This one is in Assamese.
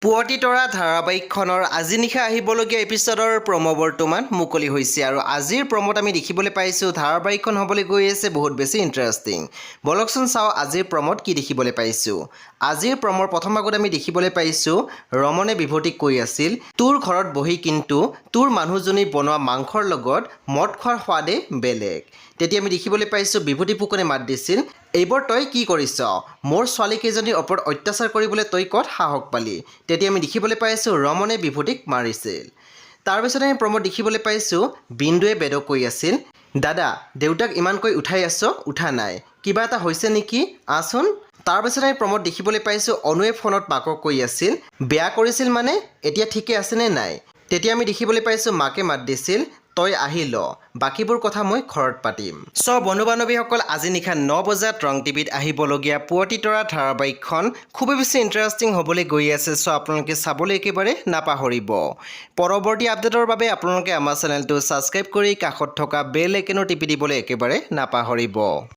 পুৱতি তৰা ধাৰাবাহিকখনৰ আজি নিশা আহিবলগীয়া এপিছডৰ প্ৰমো বৰ্তমান মুকলি হৈছে আৰু আজিৰ প্ৰমোত আমি দেখিবলৈ পাইছোঁ ধাৰাবাহিকখন হ'বলৈ গৈ আছে বহুত বেছি ইণ্টাৰেষ্টিং। বলকচোন চাওঁ আজিৰ প্ৰমোত কি দেখিবলৈ পাইছোঁ। আজিৰ প্ৰমোৰ প্ৰথম ভাগত আমি দেখিবলৈ পাইছোঁ ৰমনে বিভূতিক কৈ আছিল, তোৰ ঘৰত বহি কিন্তু তোৰ মানুহজনী বনোৱা মাংসৰ লগত মদ খোৱাৰ সোৱাদে বেলেগ। তেতিয়া আমি দেখিবলৈ পাইছোঁ বিভূতি ফুকনে মাত দিছিল, এইবোৰ তই কি কৰিছ? মোৰ ছোৱালীকেইজনীৰ ওপৰত অত্যাচাৰ কৰিবলৈ তই ক'ত সাহস পালি? তেতিয়া আমি দেখিবলৈ পাইছোঁ ৰমনে বিভূতিক মাৰিছিল। তাৰপিছত আমি প্ৰমোদ দেখিবলৈ পাইছোঁ বিন্দুৱে বেদক কৈ আছিল, দাদা দেউতাক ইমানকৈ উঠাই আছ, উঠা নাই, কিবা এটা হৈছে নেকি, আচোন। তাৰপিছত আমি প্ৰমোদ দেখিবলৈ পাইছোঁ অনুৱে ফোনত মাকক কৈ আছিল, বেয়া কৰিছিল মানে এতিয়া ঠিকে আছেনে নাই? তেতিয়া আমি দেখিবলৈ পাইছোঁ মাকে মাত দিছিল, তই আহি ল, বাকীবোৰ কথা মই ঘৰত পাতিম। বন্ধু বান্ধৱীসকল, আজি নিশা 9 বজাত ৰং টিভিত আহিবলগীয়া পুৱতি তৰা ধাৰাবাহিকখন খুবেই বেছি ইণ্টাৰেষ্টিং হ'বলৈ গৈ আছে। আপোনালোকে চাবলৈ একেবাৰে নাপাহৰিব। পৰৱৰ্তী আপডেটৰ বাবে আপোনালোকে আমাৰ চেনেলটো ছাবস্ক্ৰাইব কৰি কাষত থকা বেল আইকনো টিপি দিবলৈ একেবাৰে নাপাহৰিব।